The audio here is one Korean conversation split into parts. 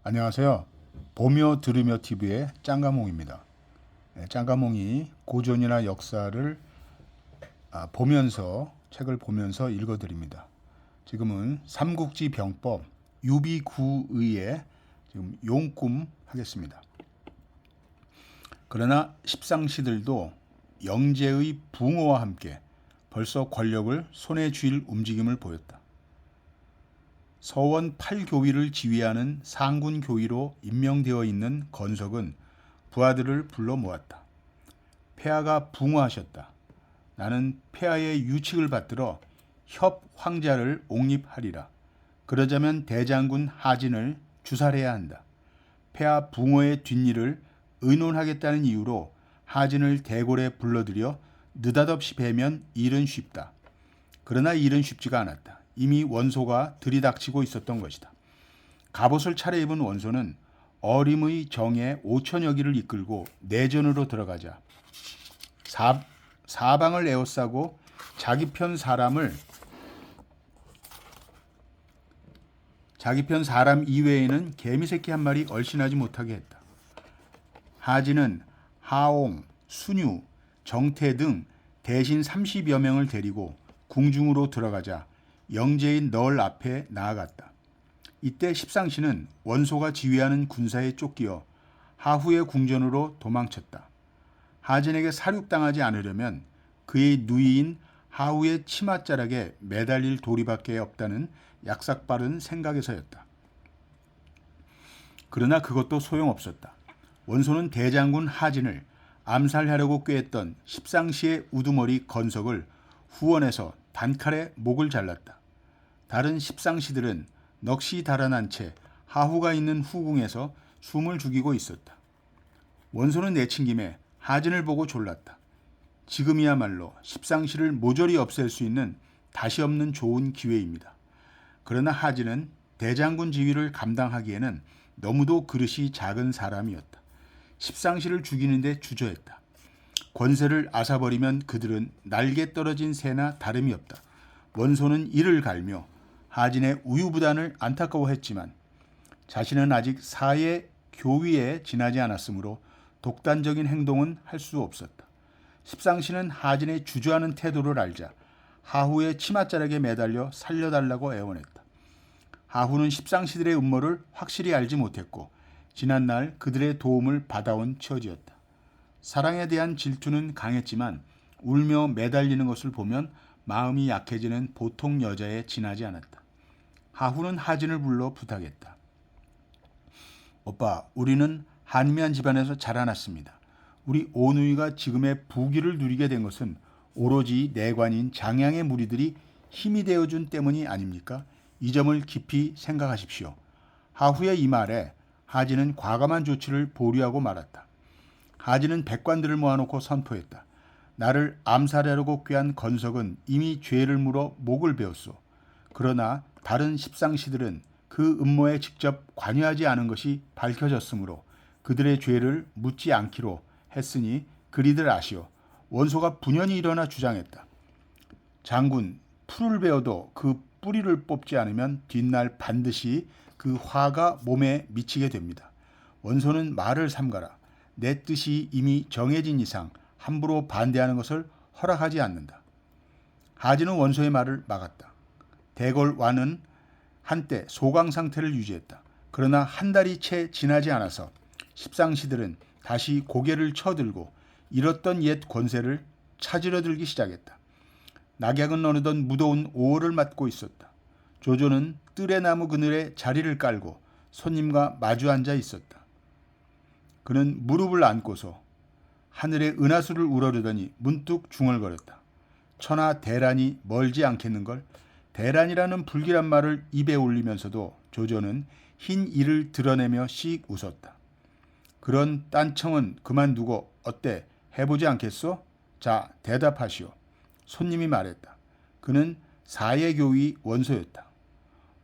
안녕하세요. 보며 들으며 TV의 짱가몽입니다. 짱가몽이 고전이나 역사를 보면서 책을 보면서 읽어드립니다. 지금은 삼국지 병법 유비구의의 지금 용꿈 하겠습니다. 그러나 십상시들도 영제의 붕어와 함께 벌써 권력을 손에 쥘 움직임을 보였다. 서원 8교위를 지휘하는 상군교위로 임명되어 있는 건석은 부하들을 불러 모았다. 폐하가 붕어하셨다. 나는 폐하의 유칙을 받들어 협 황자를 옹립하리라. 그러자면 대장군 하진을 주살해야 한다. 폐하 붕어의 뒷일을 의논하겠다는 이유로 하진을 대궐에 불러들여 느닷없이 베면 일은 쉽다. 그러나 일은 쉽지가 않았다. 이미 원소가 들이닥치고 있었던 것이다. 갑옷을 차려입은 원소는 어림의 정예 5천여기를 이끌고 내전으로 들어가자 사방을 에워싸고 자기 편 사람 이외에는 개미새끼 한 마리 얼씬하지 못하게 했다. 하진은 하옹, 순유, 정태 등 대신 30여 명을 데리고 궁중으로 들어가자 영제인 널 앞에 나아갔다. 이때 십상시는 원소가 지휘하는 군사에 쫓기어 하후의 궁전으로 도망쳤다. 하진에게 살육당하지 않으려면 그의 누이인 하후의 치맛자락에 매달릴 도리밖에 없다는 약삭빠른 생각에서였다. 그러나 그것도 소용없었다. 원소는 대장군 하진을 암살하려고 꾀했던 십상시의 우두머리 건석을 후원해서 단칼에 목을 잘랐다. 다른 십상시들은 넋이 달아난 채 하후가 있는 후궁에서 숨을 죽이고 있었다. 원소는 내친김에 하진을 보고 졸랐다. 지금이야말로 십상시를 모조리 없앨 수 있는 다시 없는 좋은 기회입니다. 그러나 하진은 대장군 지위를 감당하기에는 너무도 그릇이 작은 사람이었다. 십상시를 죽이는데 주저했다. 권세를 앗아버리면 그들은 날개 떨어진 새나 다름이 없다. 원소는 이를 갈며 하진의 우유부단을 안타까워했지만 자신은 아직 사회 교위에 지나지 않았으므로 독단적인 행동은 할 수 없었다. 십상시는 하진의 주저하는 태도를 알자 하후의 치맛자락에 매달려 살려달라고 애원했다. 하후는 십상시들의 음모를 확실히 알지 못했고 지난날 그들의 도움을 받아온 처지였다. 사랑에 대한 질투는 강했지만 울며 매달리는 것을 보면 마음이 약해지는 보통 여자에 지나지 않았다. 하후는 하진을 불러 부탁했다. 오빠, 우리는 한미한 집안에서 자라났습니다. 우리 오누이가 지금의 부귀를 누리게 된 것은 오로지 내관인 장양의 무리들이 힘이 되어준 때문이 아닙니까? 이 점을 깊이 생각하십시오. 하후의 이 말에 하진은 과감한 조치를 보류하고 말았다. 하진은 백관들을 모아놓고 선포했다. 나를 암살하려고 꾀한 건석은 이미 죄를 물어 목을 베었소. 그러나 다른 십상시들은 그 음모에 직접 관여하지 않은 것이 밝혀졌으므로 그들의 죄를 묻지 않기로 했으니 그리들 아시오. 원소가 분연히 일어나 주장했다. 장군, 풀을 베어도 그 뿌리를 뽑지 않으면 뒷날 반드시 그 화가 몸에 미치게 됩니다. 원소는 말을 삼가라. 내 뜻이 이미 정해진 이상 함부로 반대하는 것을 허락하지 않는다. 하진은 원소의 말을 막았다. 대궐 완은 한때 소강 상태를 유지했다. 그러나 한 달이 채 지나지 않아서 십상시들은 다시 고개를 쳐들고 잃었던 옛 권세를 찾으려 들기 시작했다. 낙약은 어느덧 무더운 5월을 맞고 있었다. 조조는 뜰에나무 그늘에 자리를 깔고 손님과 마주 앉아 있었다. 그는 무릎을 안고서 하늘의 은하수를 우러르더니 문득 중얼거렸다. 천하 대란이 멀지 않겠는걸? 대란이라는 불길한 말을 입에 올리면서도 조조는 흰 이를 드러내며 씩 웃었다. 그런 딴청은 그만두고 어때? 해보지 않겠소? 자, 대답하시오. 손님이 말했다. 그는 사예교위 원소였다.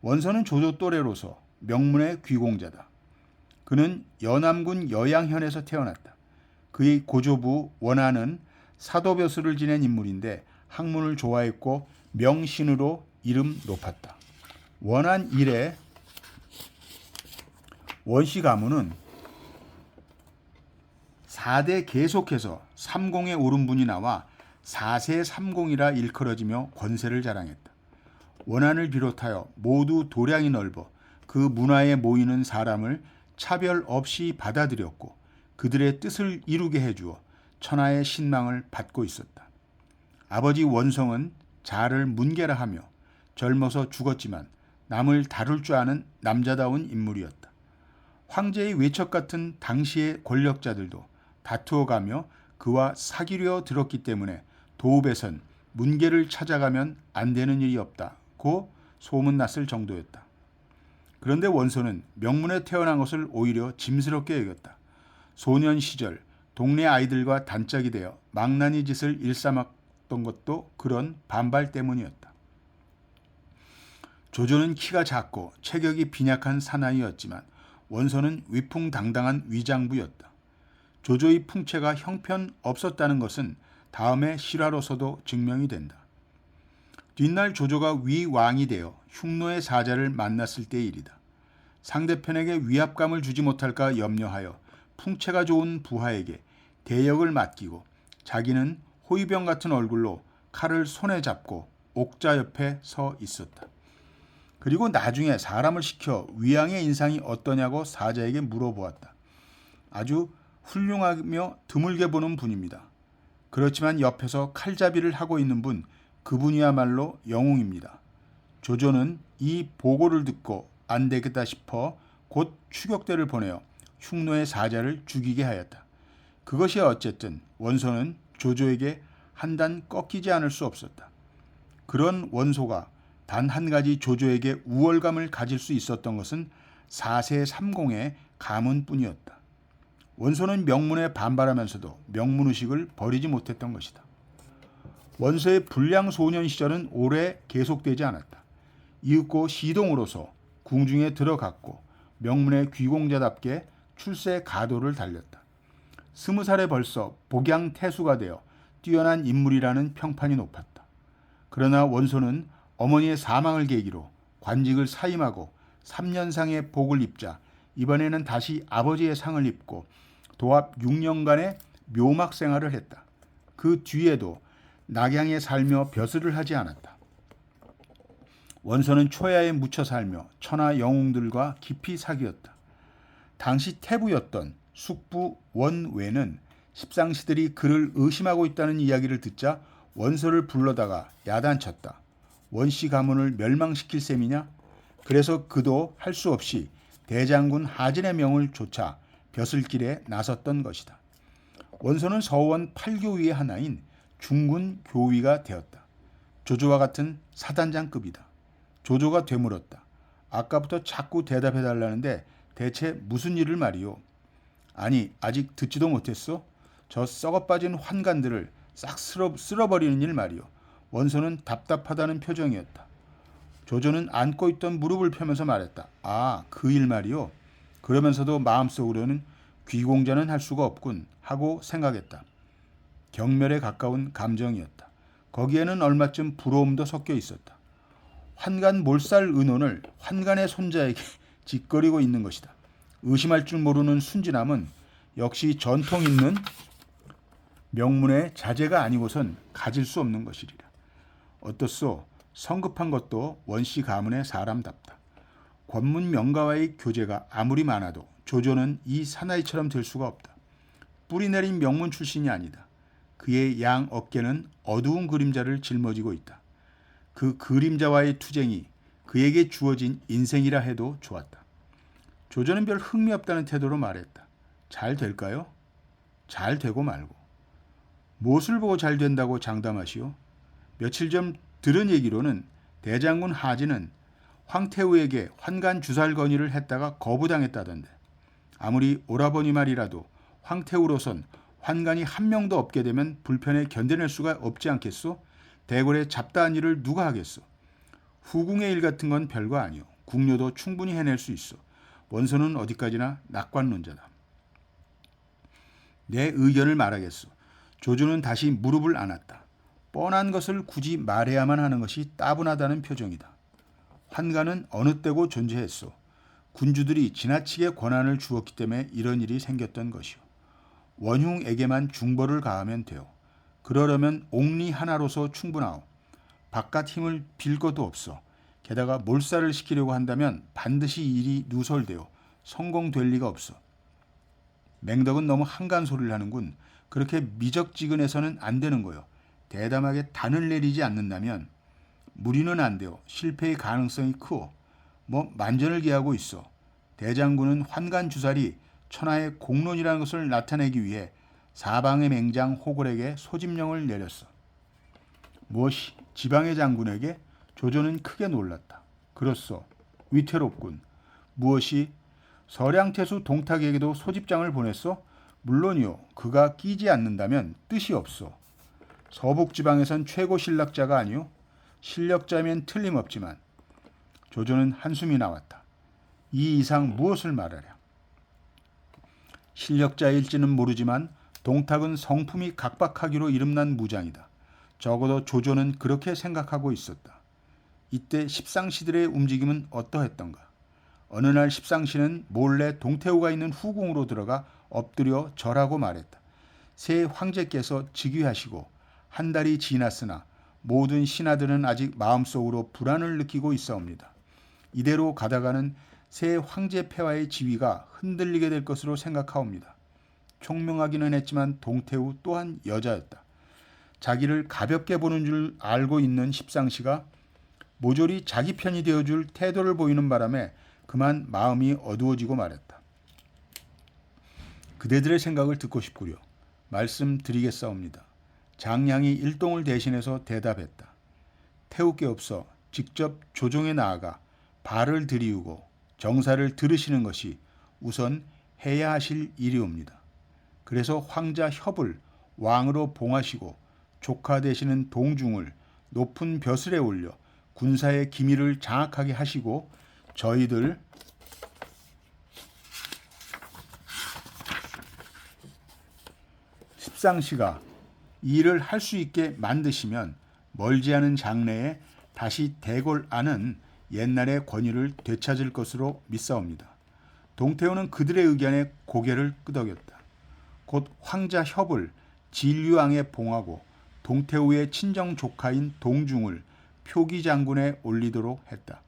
원소는 조조 또래로서 명문의 귀공자다. 그는 연암군 여양현에서 태어났다. 그의 고조부 원하는 사도벼슬을 지낸 인물인데 학문을 좋아했고 명신으로 이름 높았다. 원한 원씨 가문은 4대 계속해서 30에 오른 분이 나와 4세 30이라 일컬어지며 권세를 자랑했다. 원한을 비롯하여 모두 도량이 넓어 그 문화에 모이는 사람을 차별 없이 받아들였고 그들의 뜻을 이루게 해주어 천하의 신망을 받고 있었다. 아버지 원성은 자를 문계라 하며 젊어서 죽었지만 남을 다룰 줄 아는 남자다운 인물이었다. 황제의 외척 같은 당시의 권력자들도 다투어가며 그와 사귀려 들었기 때문에 도읍에선 문계를 찾아가면 안 되는 일이 없다고 소문났을 정도였다. 그런데 원소는 명문에 태어난 것을 오히려 짐스럽게 여겼다. 소년 시절 동네 아이들과 단짝이 되어 망나니 짓을 일삼았던 것도 그런 반발 때문이었다. 조조는 키가 작고 체격이 빈약한 사나이였지만 원소는 위풍당당한 위장부였다. 조조의 풍채가 형편없었다는 것은 다음의 실화로서도 증명이 된다. 뒷날 조조가 위왕이 되어 흉노의 사자를 만났을 때의 일이다. 상대편에게 위압감을 주지 못할까 염려하여 풍채가 좋은 부하에게 대역을 맡기고 자기는 호위병 같은 얼굴로 칼을 손에 잡고 옥자 옆에 서 있었다. 그리고 나중에 사람을 시켜 위왕의 인상이 어떠냐고 사자에게 물어보았다. 아주 훌륭하며 드물게 보는 분입니다. 그렇지만 옆에서 칼잡이를 하고 있는 분, 그분이야말로 영웅입니다. 조조는 이 보고를 듣고 안 되겠다 싶어 곧 추격대를 보내어 흉노의 사자를 죽이게 하였다. 그것이 어쨌든 원소는 조조에게 한 단 꺾이지 않을 수 없었다. 그런 원소가 단 한 가지 조조에게 우월감을 가질 수 있었던 것은 4세 30의 가문뿐이었다. 원소는 명문에 반발하면서도 명문의식을 버리지 못했던 것이다. 원소의 불량 소년 시절은 오래 계속되지 않았다. 이윽고 시동으로서 궁중에 들어갔고 명문의 귀공자답게 출세 가도를 달렸다. 20살에 벌써 복양태수가 되어 뛰어난 인물이라는 평판이 높았다. 그러나 원소는 어머니의 사망을 계기로 관직을 사임하고 3년상의 복을 입자 이번에는 다시 아버지의 상을 입고 도합 6년간의 묘막 생활을 했다. 그 뒤에도 낙양에 살며 벼슬을 하지 않았다. 원소는 초야에 묻혀 살며 천하 영웅들과 깊이 사귀었다. 당시 태부였던 숙부 원외는 십상시들이 그를 의심하고 있다는 이야기를 듣자 원소를 불러다가 야단쳤다. 원씨 가문을 멸망시킬 셈이냐? 그래서 그도 할 수 없이 대장군 하진의 명을 좇아 벼슬길에 나섰던 것이다. 원소는 서원 8교위의 하나인 중군 교위가 되었다. 조조와 같은 사단장급이다. 조조가 되물었다. 아까부터 자꾸 대답해달라는데 대체 무슨 일을 말이오? 아니 아직 듣지도 못했어? 저 썩어빠진 환관들을 싹 쓸어버리는 일 말이오. 원소는 답답하다는 표정이었다. 조조는 안고 있던 무릎을 펴면서 말했다. 아, 그 일 말이오. 그러면서도 마음속으로는 귀공자는 할 수가 없군 하고 생각했다. 경멸에 가까운 감정이었다. 거기에는 얼마쯤 부러움도 섞여 있었다. 환관 몰살 의논을 환관의 손자에게 짓거리고 있는 것이다. 의심할 줄 모르는 순진함은 역시 전통 있는 명문의 자제가 아니고선 가질 수 없는 것이리라. 어떻소? 성급한 것도 원씨 가문의 사람답다. 권문 명가와의 교제가 아무리 많아도 조조는 이 사나이처럼 될 수가 없다. 뿌리 내린 명문 출신이 아니다. 그의 양 어깨는 어두운 그림자를 짊어지고 있다. 그 그림자와의 투쟁이 그에게 주어진 인생이라 해도 좋았다. 조조는 별 흥미 없다는 태도로 말했다. 잘 될까요? 잘 되고 말고. 무엇을 보고 잘 된다고 장담하시오? 며칠 전 들은 얘기로는 대장군 하진은 황태우에게 환관 주살 건의를 했다가 거부당했다던데. 아무리 오라버니 말이라도 황태우로선 환관이 한 명도 없게 되면 불편에 견뎌낼 수가 없지 않겠소? 대궐에 잡다한 일을 누가 하겠소? 후궁의 일 같은 건 별거 아니오. 궁녀도 충분히 해낼 수 있어. 원소는 어디까지나 낙관론자다. 내 의견을 말하겠소. 조조는 다시 무릎을 안았다. 뻔한 것을 굳이 말해야만 하는 것이 따분하다는 표정이다. 환관은 어느 때고 존재했소. 군주들이 지나치게 권한을 주었기 때문에 이런 일이 생겼던 것이요. 원흉에게만 중벌을 가하면 돼요. 그러려면 옥리 하나로서 충분하오. 바깥 힘을 빌 것도 없어. 게다가 몰살을 시키려고 한다면 반드시 일이 누설되어 성공될 리가 없어. 맹덕은 너무 한간 소리를 하는군. 그렇게 미적지근해서는 안 되는 거요. 대담하게 단을 내리지 않는다면 무리는 안 돼요. 실패의 가능성이 크오. 뭐 만전을 기하고 있어. 대장군은 환관주살이 천하의 공론이라는 것을 나타내기 위해 사방의 맹장 호골에게 소집령을 내렸어. 무엇이 지방의 장군에게? 조조는 크게 놀랐다. 그렇소. 위태롭군. 무엇이? 서량태수 동탁에게도 소집장을 보냈소? 물론이요. 그가 끼지 않는다면 뜻이 없소. 서북지방에선 최고 신락자가 아니오? 실력자면 틀림없지만. 조조는 한숨이 나왔다. 이 이상 무엇을 말하랴? 실력자일지는 모르지만 동탁은 성품이 각박하기로 이름난 무장이다. 적어도 조조는 그렇게 생각하고 있었다. 이때 십상시들의 움직임은 어떠했던가? 어느 날 십상시는 몰래 동태우가 있는 후궁으로 들어가 엎드려 절하고 말했다. 새 황제께서 즉위하시고 한 달이 지났으나 모든 신하들은 아직 마음속으로 불안을 느끼고 있사옵니다. 이대로 가다가는 새 황제 폐하의 지위가 흔들리게 될 것으로 생각하옵니다. 총명하기는 했지만 동태우 또한 여자였다. 자기를 가볍게 보는 줄 알고 있는 십상시가 모조리 자기 편이 되어줄 태도를 보이는 바람에 그만 마음이 어두워지고 말했다. 그대들의 생각을 듣고 싶구려. 말씀드리겠사옵니다. 장량이 일동을 대신해서 대답했다. 태우께 없어 직접 조정에 나아가 발을 들이우고 정사를 들으시는 것이 우선 해야 하실 일이옵니다. 그래서 황자 협을 왕으로 봉하시고 조카 되시는 동중을 높은 벼슬에 올려 군사의 기밀을 장악하게 하시고 저희들 십상시가 이 일을 할 수 있게 만드시면 멀지 않은 장래에 다시 대궐안은 옛날의 권위를 되찾을 것으로 믿사옵니다. 동태우는 그들의 의견에 고개를 끄덕였다. 곧 황자 협을 진류왕에 봉하고 동태우의 친정 조카인 동중을 표기장군에 올리도록 했다.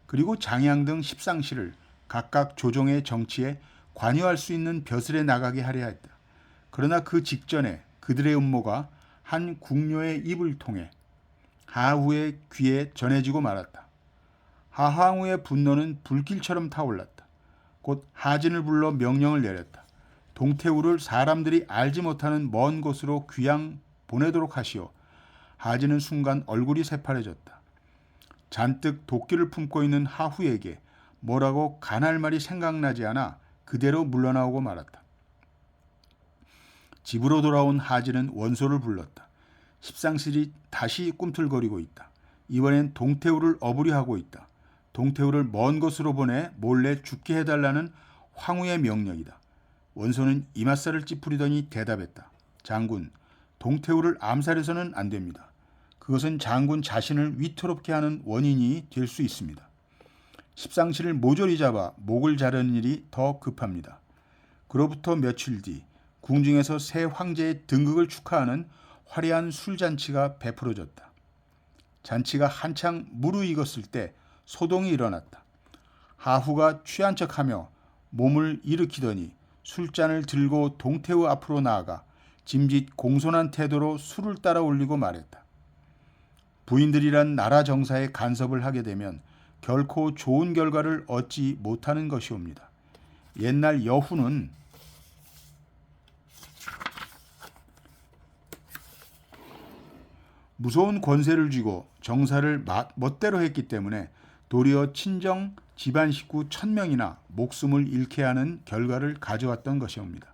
그리고 장양 등 십상시를 각각 조정의 정치에 관여할 수 있는 벼슬에 나가게 하려 했다. 그러나 그 직전에 그들의 음모가 한 궁녀의 입을 통해 하후의 귀에 전해지고 말았다. 하황후의 분노는 불길처럼 타올랐다. 곧 하진을 불러 명령을 내렸다. 동태우를 사람들이 알지 못하는 먼 곳으로 귀양 보내도록 하시오. 하진은 순간 얼굴이 새파래졌다. 잔뜩 도끼를 품고 있는 하후에게 뭐라고 간할 말이 생각나지 않아 그대로 물러나오고 말았다. 집으로 돌아온 하진은 원소를 불렀다. 십상실이 다시 꿈틀거리고 있다. 이번엔 동태우를 어부리하고 있다. 동태우를 먼 곳으로 보내 몰래 죽게 해달라는 황후의 명령이다. 원소는 이맛살을 찌푸리더니 대답했다. 장군, 동태우를 암살해서는 안 됩니다. 그것은 장군 자신을 위태롭게 하는 원인이 될 수 있습니다. 십상시를 모조리 잡아 목을 자르는 일이 더 급합니다. 그로부터 며칠 뒤 궁중에서 새 황제의 등극을 축하하는 화려한 술잔치가 베풀어졌다. 잔치가 한창 무르익었을 때 소동이 일어났다. 하후가 취한 척하며 몸을 일으키더니 술잔을 들고 동태우 앞으로 나아가 짐짓 공손한 태도로 술을 따라 올리고 말했다. 부인들이란 나라 정사에 간섭을 하게 되면 결코 좋은 결과를 얻지 못하는 것이옵니다. 옛날 여후는 무서운 권세를 쥐고 정사를 멋대로 했기 때문에 도리어 친정 집안 식구 1000명이나 목숨을 잃게 하는 결과를 가져왔던 것이옵니다.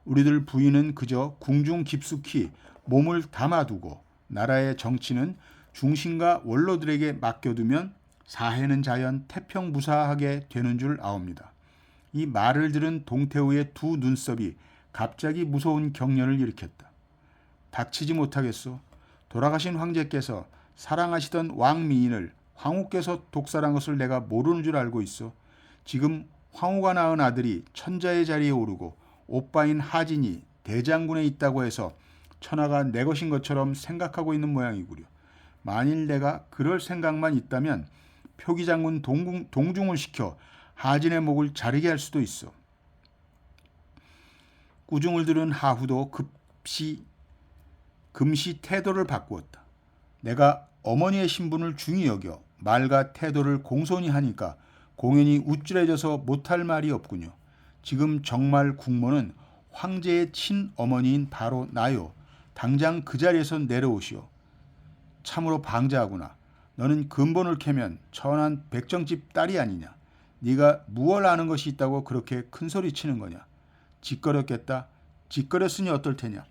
우리들 부인은 그저 궁중 깊숙이 몸을 담아두고 나라의 정치는 중신과 원로들에게 맡겨두면 사해는 자연 태평무사하게 되는 줄 아옵니다. 이 말을 들은 동태우의 두 눈썹이 갑자기 무서운 경련을 일으켰다. 닥치지 못하겠소. 돌아가신 황제께서 사랑하시던 왕미인을 황후께서 독살한 것을 내가 모르는 줄 알고 있어. 지금 황후가 낳은 아들이 천자의 자리에 오르고 오빠인 하진이 대장군에 있다고 해서 천하가 내 것인 것처럼 생각하고 있는 모양이구려. 만일 내가 그럴 생각만 있다면 표기장군 동중을 시켜 하진의 목을 자르게 할 수도 있어. 꾸중을 들은 하후도 금시 태도를 바꾸었다. 내가 어머니의 신분을 중히 여겨 말과 태도를 공손히 하니까 공연히 우쭐해져서 못할 말이 없군요. 지금 정말 국모는 황제의 친어머니인 바로 나요. 당장 그 자리에서 내려오시오. 참으로 방자하구나. 너는 근본을 캐면 천한 백정집 딸이 아니냐. 네가 무얼 아는 것이 있다고 그렇게 큰소리치는 거냐. 짓거렸겠다. 짓거렸으니 어떨 테냐.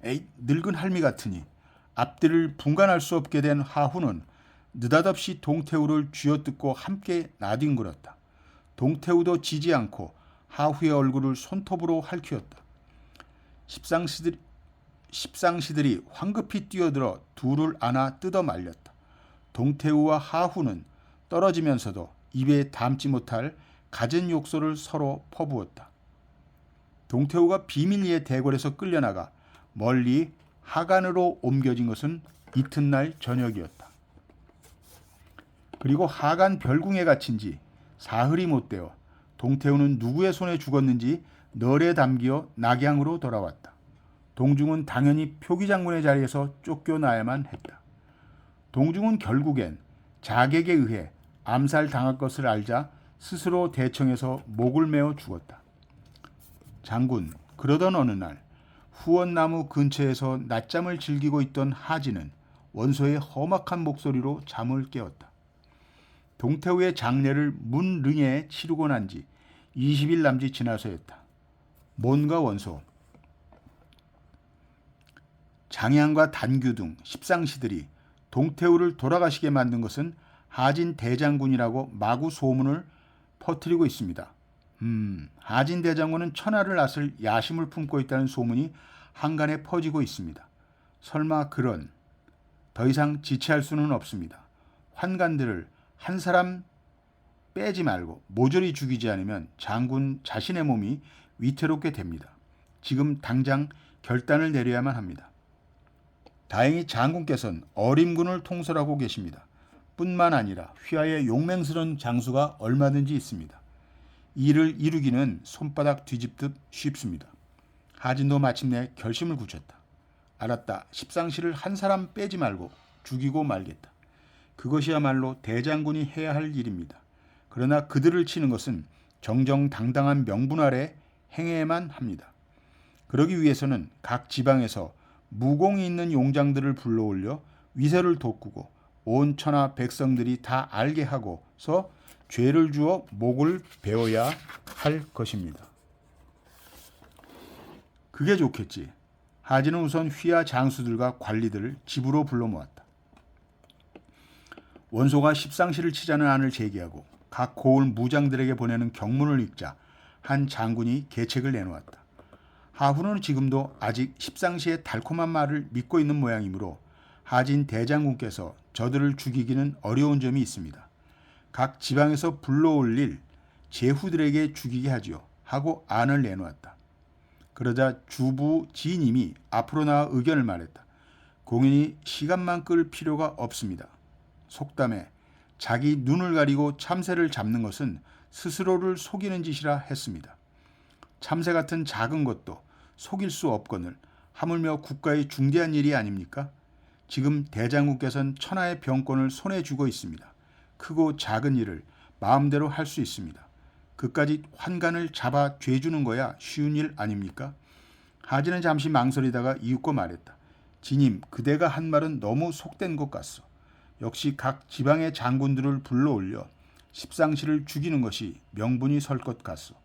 에이, 늙은 할미 같으니. 앞뒤를 분간할 수 없게 된 하후는 느닷없이 동태우를 쥐어뜯고 함께 나뒹굴었다. 동태우도 지지 않고 하후의 얼굴을 손톱으로 핥히었다. 십상시들이 황급히 뛰어들어 둘을 안아 뜯어 말렸다. 동태우와 하후는 떨어지면서도 입에 담지 못할 갖은 욕설을 서로 퍼부었다. 동태우가 비밀리에 대궐에서 끌려나가 멀리 하간으로 옮겨진 것은 이튿날 저녁이었다. 그리고 하간 별궁에 갇힌 지 사흘이 못 되어 동태우는 누구의 손에 죽었는지 널에 담겨 낙양으로 돌아왔다. 동중은 당연히 표기장군의 자리에서 쫓겨나야만 했다. 동중은 결국엔 자객에 의해 암살당할 것을 알자 스스로 대청에서 목을 메어 죽었다. 장군, 그러던 어느 날 후원나무 근처에서 낮잠을 즐기고 있던 하진은 원소의 험악한 목소리로 잠을 깨웠다. 동태우의 장례를 문릉에 치르고 난 지 20일 남짓 지나서였다. 뭔가 원소. 장양과 단규 등 십상시들이 동태우를 돌아가시게 만든 것은 하진 대장군이라고 마구 소문을 퍼뜨리고 있습니다. 하진 대장군은 천하를 앗을 야심을 품고 있다는 소문이 한간에 퍼지고 있습니다. 설마 더 이상 지체할 수는 없습니다. 환관들을 한 사람 빼지 말고 모조리 죽이지 않으면 장군 자신의 몸이 위태롭게 됩니다. 지금 당장 결단을 내려야만 합니다. 다행히 장군께서는 어림군을 통솔하고 계십니다. 뿐만 아니라 휘하의 용맹스러운 장수가 얼마든지 있습니다. 이를 이루기는 손바닥 뒤집듯 쉽습니다. 하진도 마침내 결심을 굳혔다. 알았다. 십상시를 한 사람 빼지 말고 죽이고 말겠다. 그것이야말로 대장군이 해야 할 일입니다. 그러나 그들을 치는 것은 정정당당한 명분 아래 행해야만 합니다. 그러기 위해서는 각 지방에서 무공이 있는 용장들을 불러올려 위세를 돋구고 온 천하 백성들이 다 알게 하고서 죄를 주어 목을 베어야 할 것입니다. 그게 좋겠지. 하진은 우선 휘하 장수들과 관리들을 집으로 불러 모았다. 원소가 십상시를 치자는 안을 제기하고 각 고을 무장들에게 보내는 경문을 읽자 한 장군이 계책을 내놓았다. 하후는 지금도 아직 십상시의 달콤한 말을 믿고 있는 모양이므로 하진 대장군께서 저들을 죽이기는 어려운 점이 있습니다. 각 지방에서 불러올릴 제후들에게 죽이게 하지요 하고 안을 내놓았다. 그러자 주부 지님이 앞으로 나와 의견을 말했다. 공연히 시간만 끌 필요가 없습니다. 속담에 자기 눈을 가리고 참새를 잡는 것은 스스로를 속이는 짓이라 했습니다. 참새 같은 작은 것도 속일 수 없거늘 하물며 국가의 중대한 일이 아닙니까? 지금 대장군께서는 천하의 병권을 손에 쥐고 있습니다. 크고 작은 일을 마음대로 할 수 있습니다. 그까지 환관을 잡아 죄주는 거야 쉬운 일 아닙니까? 하진은 잠시 망설이다가 이윽고 말했다. 지님, 그대가 한 말은 너무 속된 것 같소. 역시 각 지방의 장군들을 불러올려 십상시를 죽이는 것이 명분이 설 것 같소.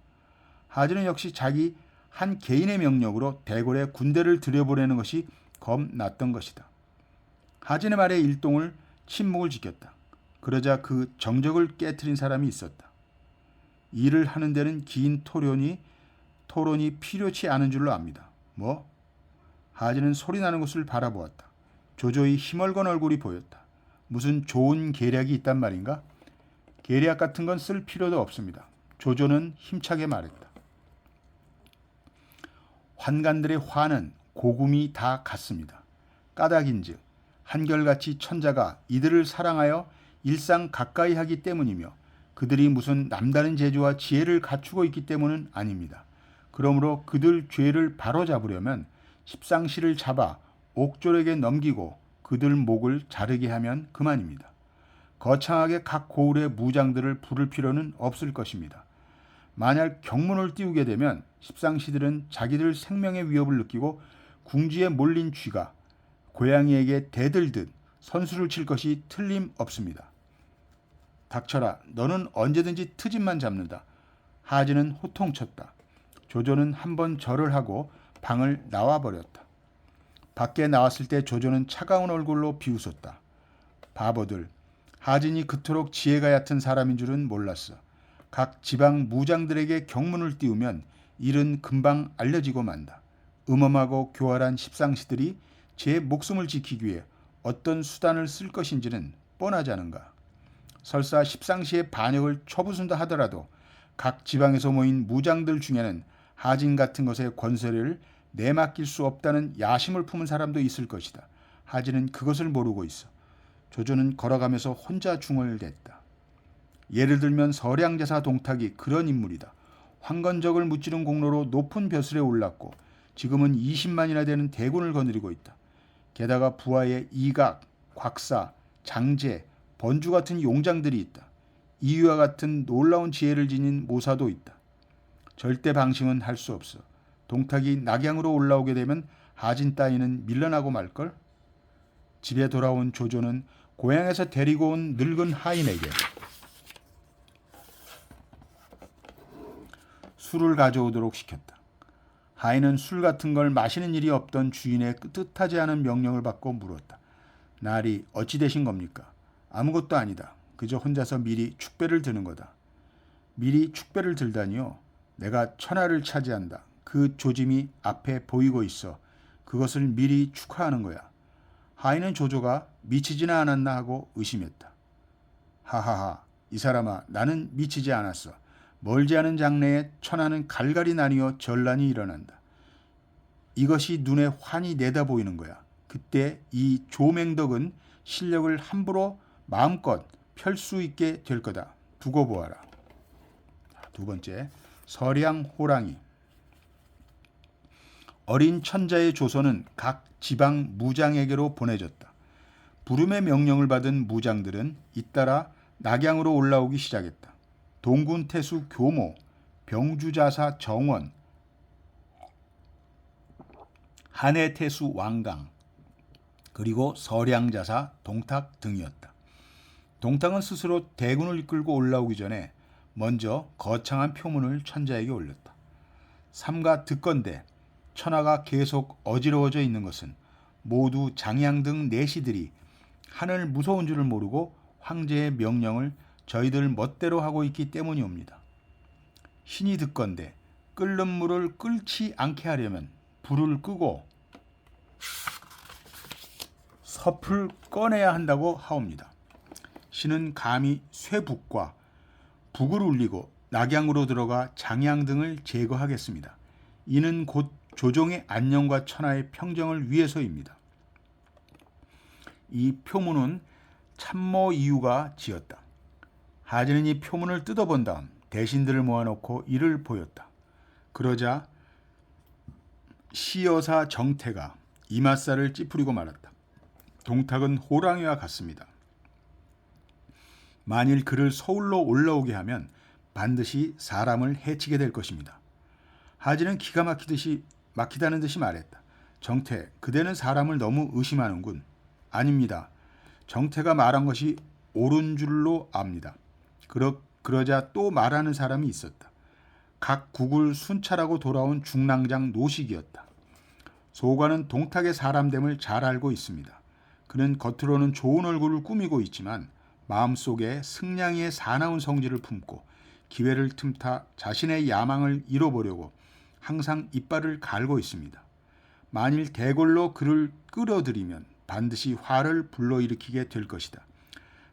하진은 역시 자기 한 개인의 명령으로 대궐에 군대를 들여보내는 것이 겁났던 것이다. 하진의 말에 일동을 침묵을 지켰다. 그러자 그 정적을 깨트린 사람이 있었다. 일을 하는 데는 긴 토론이 필요치 않은 줄로 압니다. 뭐? 하진은 소리나는 곳을 바라보았다. 조조히 힘얼건 얼굴이 보였다. 무슨 좋은 계략이 있단 말인가? 계략 같은 건 쓸 필요도 없습니다. 조조는 힘차게 말했다. 환관들의 화는 고금이 다 같습니다. 까닭인즉 한결같이 천자가 이들을 사랑하여 일상 가까이 하기 때문이며 그들이 무슨 남다른 재주와 지혜를 갖추고 있기 때문은 아닙니다. 그러므로 그들 죄를 바로잡으려면 십상시를 잡아 옥졸에게 넘기고 그들 목을 자르게 하면 그만입니다. 거창하게 각 고을의 무장들을 부를 필요는 없을 것입니다. 만약 경문을 띄우게 되면 십상시들은 자기들 생명의 위협을 느끼고 궁지에 몰린 쥐가 고양이에게 대들듯 선수를 칠 것이 틀림없습니다. 닥쳐라, 너는 언제든지 트집만 잡는다. 하진은 호통쳤다. 조조는 한번 절을 하고 방을 나와버렸다. 밖에 나왔을 때 조조는 차가운 얼굴로 비웃었다. 바보들, 하진이 그토록 지혜가 얕은 사람인 줄은 몰랐어. 각 지방 무장들에게 경문을 띄우면 일은 금방 알려지고 만다. 음험하고 교활한 십상시들이 제 목숨을 지키기 위해 어떤 수단을 쓸 것인지는 뻔하지 않은가. 설사 십상시의 반역을 쳐부순다 하더라도 각 지방에서 모인 무장들 중에는 하진 같은 것의 권세를 내맡길 수 없다는 야심을 품은 사람도 있을 것이다. 하진은 그것을 모르고 있어. 조조는 걸어가면서 혼자 중얼댔다. 예를 들면 서량제사 동탁이 그런 인물이다. 황건적을 무찌른 공로로 높은 벼슬에 올랐고 지금은 20만이나 되는 대군을 거느리고 있다. 게다가 부하에 이각, 곽사, 장제, 번주 같은 용장들이 있다. 이유와 같은 놀라운 지혜를 지닌 모사도 있다. 절대 방심은 할 수 없어. 동탁이 낙양으로 올라오게 되면 하진 따위는 밀려나고 말걸? 집에 돌아온 조조는 고향에서 데리고 온 늙은 하인에게 술을 가져오도록 시켰다. 하인은 술 같은 걸 마시는 일이 없던 주인의 뜻하지 않은 명령을 받고 물었다. 날이 어찌 되신 겁니까? 아무것도 아니다. 그저 혼자서 미리 축배를 드는 거다. 미리 축배를 들다니요. 내가 천하를 차지한다. 그 조짐이 앞에 보이고 있어. 그것을 미리 축하하는 거야. 하인은 조조가 미치지는 않았나 하고 의심했다. 하하하, 이 사람아, 나는 미치지 않았어. 멀지 않은 장래에 천하는 갈갈이 나뉘어 전란이 일어난다. 이것이 눈에 환히 내다보이는 거야. 그때 이 조맹덕은 실력을 함부로 마음껏 펼 수 있게 될 거다. 두고 보아라. 두 번째, 서량 호랑이. 어린 천자의 조서는 각 지방 무장에게로 보내졌다. 부름의 명령을 받은 무장들은 잇따라 낙양으로 올라오기 시작했다. 동군 태수 교모, 병주자사 정원, 한해 태수 왕강, 그리고 서량자사 동탁 등이었다. 동탁은 스스로 대군을 이끌고 올라오기 전에 먼저 거창한 표문을 천자에게 올렸다. 삼가 듣건대 천하가 계속 어지러워져 있는 것은 모두 장양 등 내시들이 하늘 무서운 줄을 모르고 황제의 명령을 저희들 멋대로 하고 있기 때문이옵니다. 신이 듣건대 끓는 물을 끓지 않게 하려면 불을 끄고 섭을 꺼내야 한다고 하옵니다. 신은 감히 쇠북과 북을 울리고 낙양으로 들어가 장양 등을 제거하겠습니다. 이는 곧 조정의 안녕과 천하의 평정을 위해서입니다. 이 표문은 참모 이유가 지었다. 하진은 이 표문을 뜯어본 다음 대신들을 모아놓고 이를 보였다. 그러자 시여사 정태가 이맛살을 찌푸리고 말았다. 동탁은 호랑이와 같습니다. 만일 그를 서울로 올라오게 하면 반드시 사람을 해치게 될 것입니다. 하진은 기가 막히다는 듯이 말했다. 정태, 그대는 사람을 너무 의심하는군. 아닙니다. 정태가 말한 것이 옳은 줄로 압니다. 그러자 또 말하는 사람이 있었다. 각 국을 순찰하고 돌아온 중랑장 노식이었다. 소관은 동탁의 사람됨을 잘 알고 있습니다. 그는 겉으로는 좋은 얼굴을 꾸미고 있지만 마음속에 승냥이의 사나운 성질을 품고 기회를 틈타 자신의 야망을 이뤄보려고 항상 이빨을 갈고 있습니다. 만일 대궐로 그를 끌어들이면 반드시 화를 불러일으키게 될 것이다.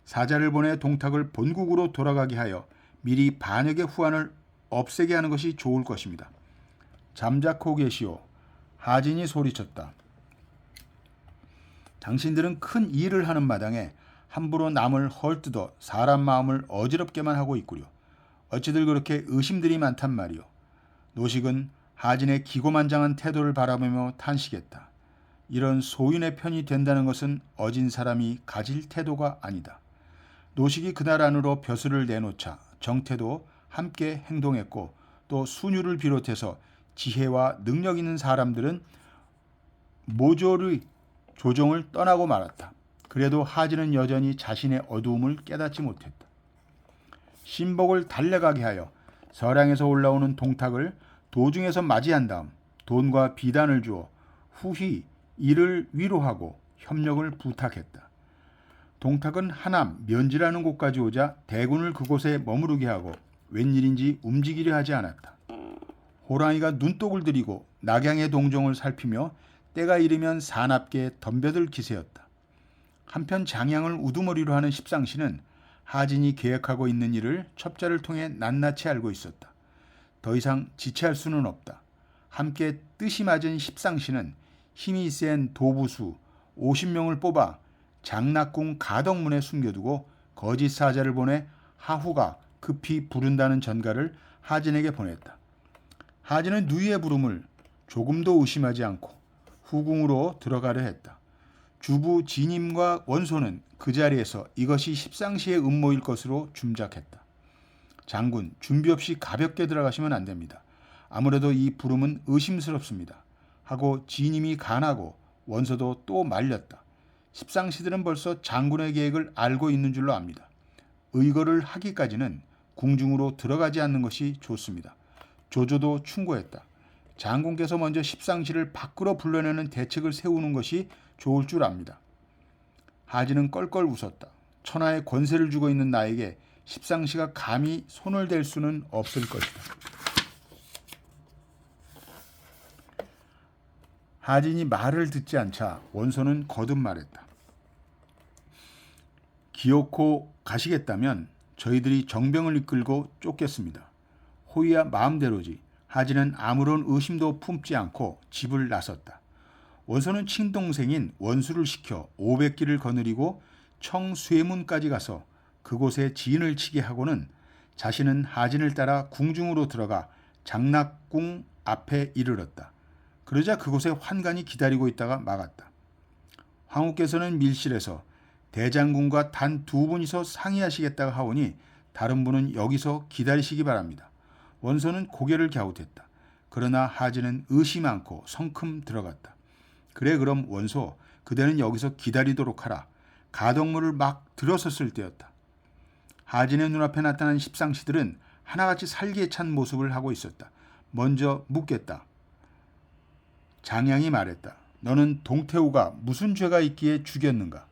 사자를 보내 동탁을 본국으로 돌아가게 하여 미리 반역의 후환을 없애게 하는 것이 좋을 것입니다. 잠자코 계시오. 하진이 소리쳤다. 당신들은 큰 일을 하는 마당에 함부로 남을 헐뜯어 사람 마음을 어지럽게만 하고 있구려. 어찌들 그렇게 의심들이 많단 말이오. 노식은 하진의 기고만장한 태도를 바라보며 탄식했다. 이런 소인의 편이 된다는 것은 어진 사람이 가질 태도가 아니다. 노식이 그날 안으로 벼슬을 내놓자 정태도 함께 행동했고 또 순유를 비롯해서 지혜와 능력 있는 사람들은 모조리 조정을 떠나고 말았다. 그래도 하진은 여전히 자신의 어두움을 깨닫지 못했다. 신복을 달려가게 하여 서량에서 올라오는 동탁을 도중에서 맞이한 다음 돈과 비단을 주어 후히 이를 위로하고 협력을 부탁했다. 동탁은 하남 면지라는 곳까지 오자 대군을 그곳에 머무르게 하고 웬일인지 움직이려 하지 않았다. 호랑이가 눈독을 들이고 낙양의 동정을 살피며 때가 이르면 사납게 덤벼들 기세였다. 한편 장양을 우두머리로 하는 십상시는 하진이 계획하고 있는 일을 첩자를 통해 낱낱이 알고 있었다. 더 이상 지체할 수는 없다. 함께 뜻이 맞은 십상시는 힘이 센 도부수 50명을 뽑아 장락궁 가덕문에 숨겨두고 거짓 사자를 보내 하후가 급히 부른다는 전가를 하진에게 보냈다. 하진은 누이의 부름을 조금도 의심하지 않고 후궁으로 들어가려 했다. 주부 진임과 원소는 그 자리에서 이것이 십상시의 음모일 것으로 짐작했다. 장군, 준비 없이 가볍게 들어가시면 안 됩니다. 아무래도 이 부름은 의심스럽습니다. 하고 진임이 간하고 원소도 또 말렸다. 십상시들은 벌써 장군의 계획을 알고 있는 줄로 압니다. 의거를 하기까지는 궁중으로 들어가지 않는 것이 좋습니다. 조조도 충고했다. 장군께서 먼저 십상시를 밖으로 불러내는 대책을 세우는 것이 좋을 줄 압니다. 하진은 껄껄 웃었다. 천하의 권세를 주고 있는 나에게 십상시가 감히 손을 댈 수는 없을 것이다. 하진이 말을 듣지 않자 원소는 거듭 말했다. 기어코 가시겠다면 저희들이 정병을 이끌고 쫓겠습니다. 호의야 마음대로지. 하진은 아무런 의심도 품지 않고 집을 나섰다. 원소는 친동생인 원수를 시켜 500길을 거느리고 청쇠문까지 가서 그곳에 지인을 치게 하고는 자신은 하진을 따라 궁중으로 들어가 장락궁 앞에 이르렀다. 그러자 그곳에 환관이 기다리고 있다가 막았다. 황후께서는 밀실에서 대장군과 단 2분이서 상의하시겠다가 하오니 다른 분은 여기서 기다리시기 바랍니다. 원소는 고개를 갸웃했다. 그러나 하진은 의심 않고 성큼 들어갔다. 그래 그럼 원소, 그대는 여기서 기다리도록 하라. 가덕문을 막 들어섰을 때였다. 하진의 눈앞에 나타난 십상시들은 하나같이 살기에 찬 모습을 하고 있었다. 먼저 묻겠다. 장양이 말했다. 너는 동태우가 무슨 죄가 있기에 죽였는가?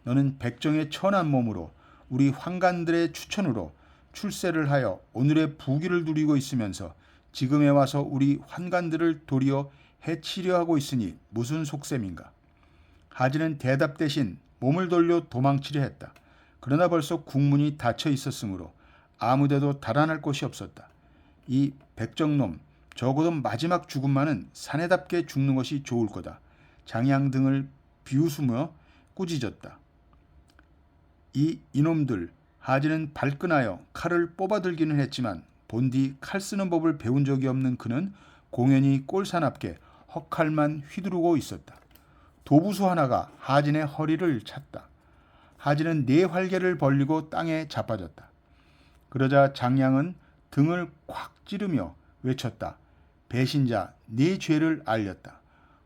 너는 백정의 천한 몸으로 우리 환관들의 추천으로 출세를 하여 오늘의 부귀를 누리고 있으면서 지금에 와서 우리 환관들을 도리어 해치려 하고 있으니 무슨 속셈인가? 하진은 대답 대신 몸을 돌려 도망치려 했다. 그러나 벌써 국문이 닫혀 있었으므로 아무데도 달아날 곳이 없었다. 이 백정놈, 적어도 마지막 죽음만은 사내답게 죽는 것이 좋을 거다. 장양 등을 비웃으며 꾸짖었다. 이놈들, 하진은 발끈하여 칼을 뽑아들기는 했지만 본디 칼 쓰는 법을 배운 적이 없는 그는 공연히 꼴사납게 헛칼만 휘두르고 있었다. 도부수 하나가 하진의 허리를 찼다. 하진은 4활개를 벌리고 땅에 자빠졌다. 그러자 장양은 등을 콱 찌르며 외쳤다. 배신자, 네 죄를 알렸다.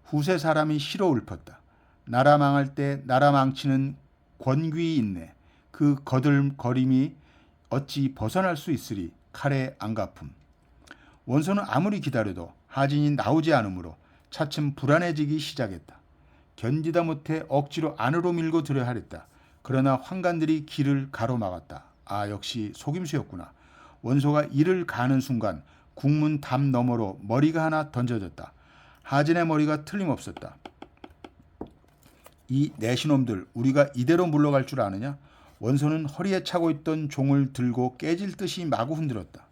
후세 사람이 싫어 읊었다. 나라 망할 때 나라 망치는 권귀이 있네. 그 거들거림이 어찌 벗어날 수 있으리. 칼의 안갚음. 원소는 아무리 기다려도 하진이 나오지 않으므로 차츰 불안해지기 시작했다. 견디다 못해 억지로 안으로 밀고 들여야 하랬다. 그러나 환관들이 길을 가로막았다. 아, 역시 속임수였구나. 원소가 이를 가는 순간 국문 담 너머로 머리가 하나 던져졌다. 하진의 머리가 틀림없었다. 이 내시놈들, 우리가 이대로 물러갈 줄 아느냐? 원소는 허리에 차고 있던 종을 들고 깨질 듯이 마구 흔들었다.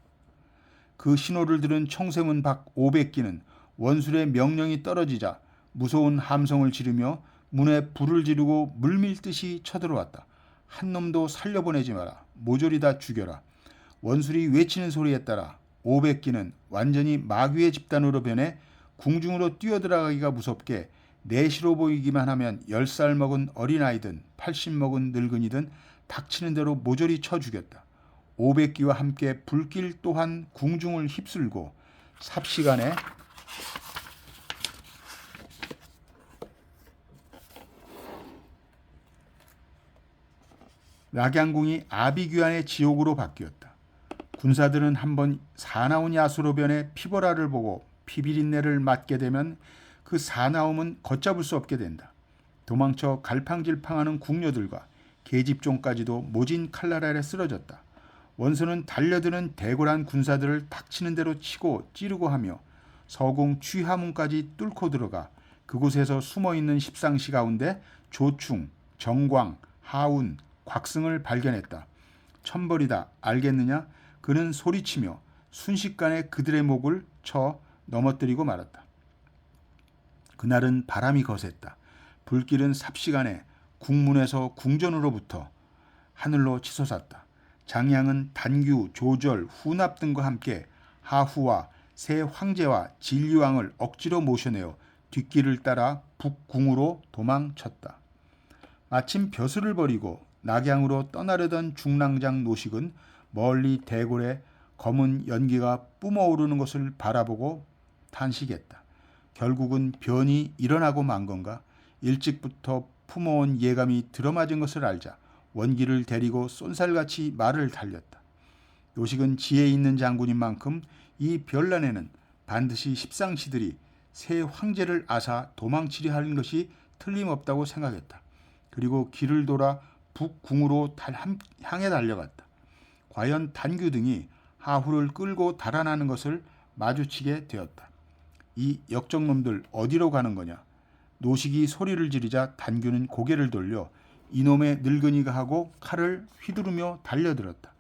그 신호를 들은 청세문 밖 500기는 원술의 명령이 떨어지자 무서운 함성을 지르며 문에 불을 지르고 물밀듯이 쳐들어왔다. 한 놈도 살려보내지 마라. 모조리 다 죽여라. 원술이 외치는 소리에 따라 500기는 완전히 마귀의 집단으로 변해 궁중으로 뛰어들어가기가 무섭게 내시로 보이기만 하면 10살 먹은 어린아이든 80 먹은 늙은이든 닥치는 대로 모조리 쳐 죽였다. 500기와 함께 불길 또한 궁중을 휩쓸고 삽시간에 낙양궁이 아비규환의 지옥으로 바뀌었다. 군사들은 한번 사나운 야수로 변해 피보라를 보고 피비린내를 맡게 되면 그 사나움은 걷잡을 수 없게 된다. 도망쳐 갈팡질팡하는 궁녀들과 계집종까지도 모진 칼날 아래 쓰러졌다. 원소는 달려드는 대궐한 군사들을 닥치는 대로 치고 찌르고 하며 서궁 취하문까지 뚫고 들어가 그곳에서 숨어있는 십상시 가운데 조충, 정광, 하운, 곽승을 발견했다. 천벌이다 알겠느냐? 그는 소리치며 순식간에 그들의 목을 쳐 넘어뜨리고 말았다. 그날은 바람이 거셌다. 불길은 삽시간에 궁문에서 궁전으로부터 하늘로 치솟았다. 장양은 단규, 조절, 훈압 등과 함께 하후와 새 황제와 진류왕을 억지로 모셔내어 뒷길을 따라 북궁으로 도망쳤다. 마침 벼슬을 버리고 낙양으로 떠나려던 중랑장 노식은 멀리 대궐에 검은 연기가 뿜어오르는 것을 바라보고 탄식했다. 결국은 변이 일어나고 만 건가? 일찍부터 품어온 예감이 들어맞은 것을 알자 원기를 데리고 쏜살같이 말을 달렸다. 노식은 지혜 있는 장군인 만큼 이 별난에는 반드시 십상시들이 새 황제를 앗아 도망치려 하는 것이 틀림없다고 생각했다. 그리고 길을 돌아 북궁으로 향해 달려갔다. 과연 단규 등이 하후를 끌고 달아나는 것을 마주치게 되었다. 이 역적놈들 어디로 가는 거냐? 노식이 소리를 지르자 단규는 고개를 돌려 이놈의 늙은이가 하고 칼을 휘두르며 달려들었다.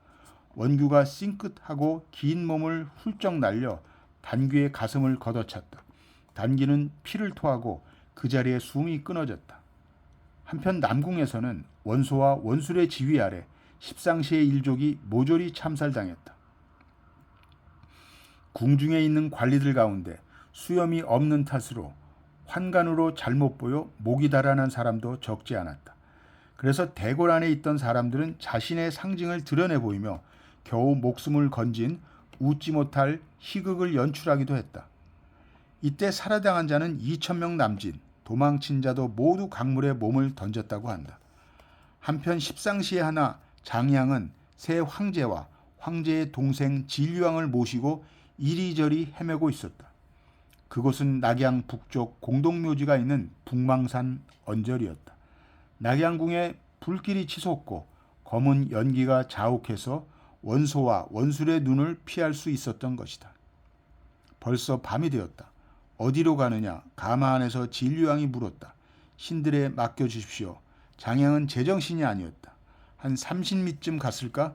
원규가 싱긋하고 긴 몸을 훌쩍 날려 단규의 가슴을 걷어찼다. 단기는 피를 토하고 그 자리에 숨이 끊어졌다. 한편 남궁에서는 원소와 원술의 지휘 아래 십상시의 일족이 모조리 참살당했다. 궁중에 있는 관리들 가운데 수염이 없는 탓으로 환관으로 잘못 보여 목이 달아난 사람도 적지 않았다. 그래서 대궐 안에 있던 사람들은 자신의 상징을 드러내 보이며 겨우 목숨을 건진 웃지 못할 희극을 연출하기도 했다. 이때 살해당한 자는 2,000명 남짓, 도망친 자도 모두 강물에 몸을 던졌다고 한다. 한편 십상시의 하나 장양은 새 황제와 황제의 동생 진류왕을 모시고 이리저리 헤매고 있었다. 그곳은 낙양 북쪽 공동묘지가 있는 북망산 언저리였다. 낙양궁에 불길이 치솟고 검은 연기가 자욱해서 원소와 원술의 눈을 피할 수 있었던 것이다. 벌써 밤이 되었다. 어디로 가느냐? 가마 안에서 진류왕이 물었다. 신들에 맡겨주십시오. 장양은 제정신이 아니었다. 한 30미쯤 갔을까?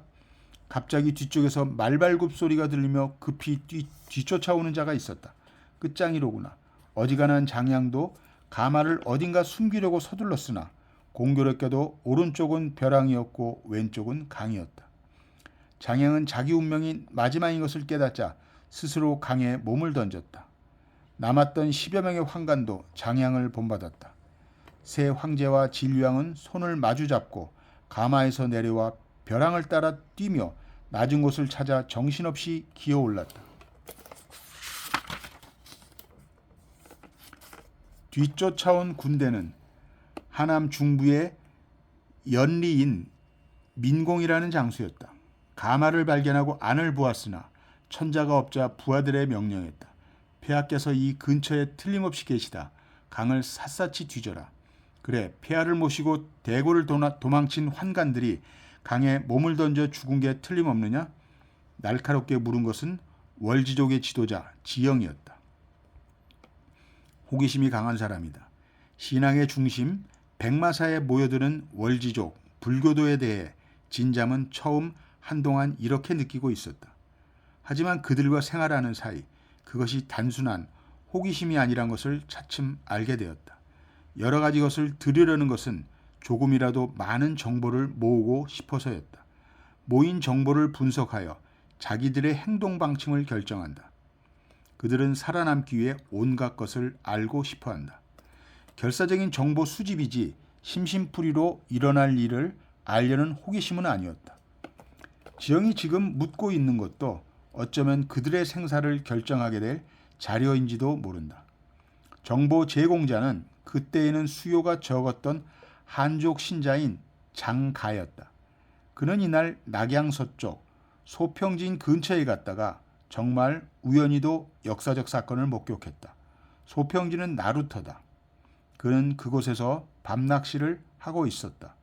갑자기 뒤쪽에서 말발굽 소리가 들리며 급히 뒤쫓아오는 자가 있었다. 끝장이로구나. 어지간한 장양도 가마를 어딘가 숨기려고 서둘렀으나 공교롭게도 오른쪽은 벼랑이었고 왼쪽은 강이었다. 장양은 자기 운명이 마지막인 것을 깨닫자 스스로 강에 몸을 던졌다. 남았던 10여 명의 환관도 장양을 본받았다. 새 황제와 진류왕은 손을 마주잡고 가마에서 내려와 벼랑을 따라 뛰며 낮은 곳을 찾아 정신없이 기어올랐다. 뒤쫓아온 군대는 하남 중부의 연리인 민공이라는 장소였다. 가마를 발견하고 안을 보았으나 천자가 없자 부하들의 명령했다. 폐하께서 이 근처에 틀림없이 계시다. 강을 샅샅이 뒤져라. 그래, 폐하를 모시고 대궐을 도망친 환관들이 강에 몸을 던져 죽은 게 틀림없느냐? 날카롭게 물은 것은 월지족의 지도자 지영이었다. 호기심이 강한 사람이다. 신앙의 중심 백마사에 모여드는 월지족, 불교도에 대해 진잠은 처음 한동안 이렇게 느끼고 있었다. 하지만 그들과 생활하는 사이 그것이 단순한 호기심이 아니란 것을 차츰 알게 되었다. 여러 가지 것을 들으려는 것은 조금이라도 많은 정보를 모으고 싶어서였다. 모인 정보를 분석하여 자기들의 행동 방침을 결정한다. 그들은 살아남기 위해 온갖 것을 알고 싶어한다. 결사적인 정보 수집이지 심심풀이로 일어날 일을 알려는 호기심은 아니었다. 지영이 지금 묻고 있는 것도 어쩌면 그들의 생사를 결정하게 될 자료인지도 모른다. 정보 제공자는 그때에는 수요가 적었던 한족 신자인 장가였다. 그는 이날 낙양서쪽 소평진 근처에 갔다가 정말 우연히도 역사적 사건을 목격했다. 소평진은 나루터다. 그는 그곳에서 밤낚시를 하고 있었다.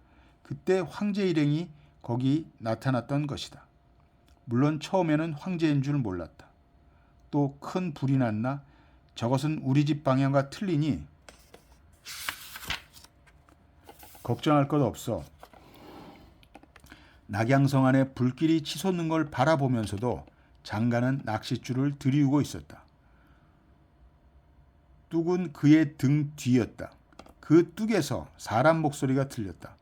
그때 황제 일행이 거기 나타났던 것이다. 물론 처음에는 황제인 줄 몰랐다. 또 큰 불이 났나? 저것은 우리 집 방향과 틀리니 걱정할 것 없어. 낙양성 안에 불길이 치솟는 걸 바라보면서도 장가는 낚싯줄을 들이우고 있었다. 뚝은 그의 등 뒤였다. 그 뚝에서 사람 목소리가 들렸다.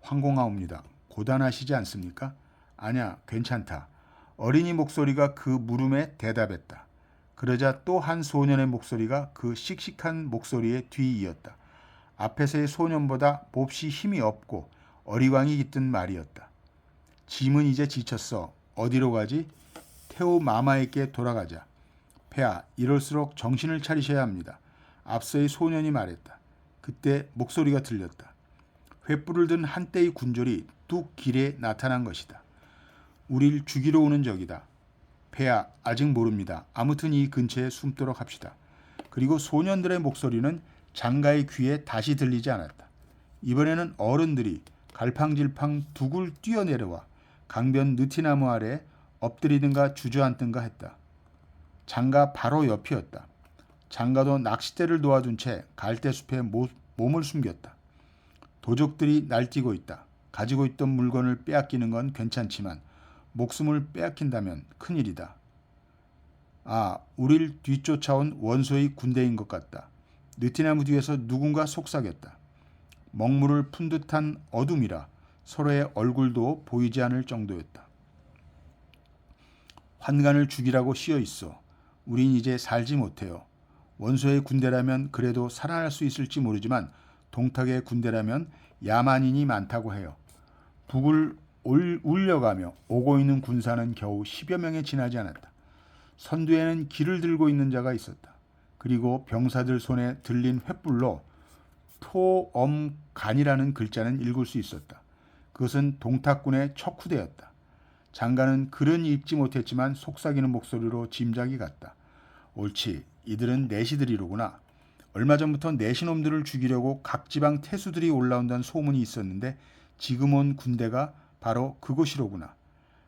황공하옵니다. 고단하시지 않습니까? 아냐, 괜찮다. 어린이 목소리가 그 물음에 대답했다. 그러자 또 한 소년의 목소리가 그 씩씩한 목소리에 뒤이었다. 앞에서의 소년보다 몹시 힘이 없고 어리광이 깃든 말이었다. 짐은 이제 지쳤어. 어디로 가지? 태우 마마에게 돌아가자. 폐하, 이럴수록 정신을 차리셔야 합니다. 앞서의 소년이 말했다. 그때 목소리가 들렸다. 횃불을 든 한때의 군졸이 뚝 길에 나타난 것이다. 우릴 죽이러 오는 적이다. 폐하, 아직 모릅니다. 아무튼 이 근처에 숨도록 합시다. 그리고 소년들의 목소리는 장가의 귀에 다시 들리지 않았다. 이번에는 어른들이 갈팡질팡 둑을 뛰어내려와 강변 느티나무 아래 엎드리든가 주저앉든가 했다. 장가 바로 옆이었다. 장가도 낚싯대를 놓아둔 채 갈대숲에 몸을 숨겼다. 도적들이 날뛰고 있다. 가지고 있던 물건을 빼앗기는 건 괜찮지만 목숨을 빼앗긴다면 큰일이다. 아, 우릴 뒤쫓아온 원소의 군대인 것 같다. 느티나무 뒤에서 누군가 속삭였다. 먹물을 푼 듯한 어둠이라 서로의 얼굴도 보이지 않을 정도였다. 환관을 죽이라고 씌어 있어. 우린 이제 살지 못해요. 원소의 군대라면 그래도 살아날 수 있을지 모르지만 동탁의 군대라면 야만인이 많다고 해요. 북을 울려가며 오고 있는 군사는 겨우 10여 명에 지나지 않았다. 선두에는 길을 들고 있는 자가 있었다. 그리고 병사들 손에 들린 횃불로 토엄간이라는 글자는 읽을 수 있었다. 그것은 동탁군의 척후대였다. 장가는 글은 읽지 못했지만 속삭이는 목소리로 짐작이 갔다. 옳지, 이들은 내시들이로구나. 얼마 전부터 내시놈들을 죽이려고 각 지방 태수들이 올라온다는 소문이 있었는데 지금 온 군대가 바로 그곳이로구나.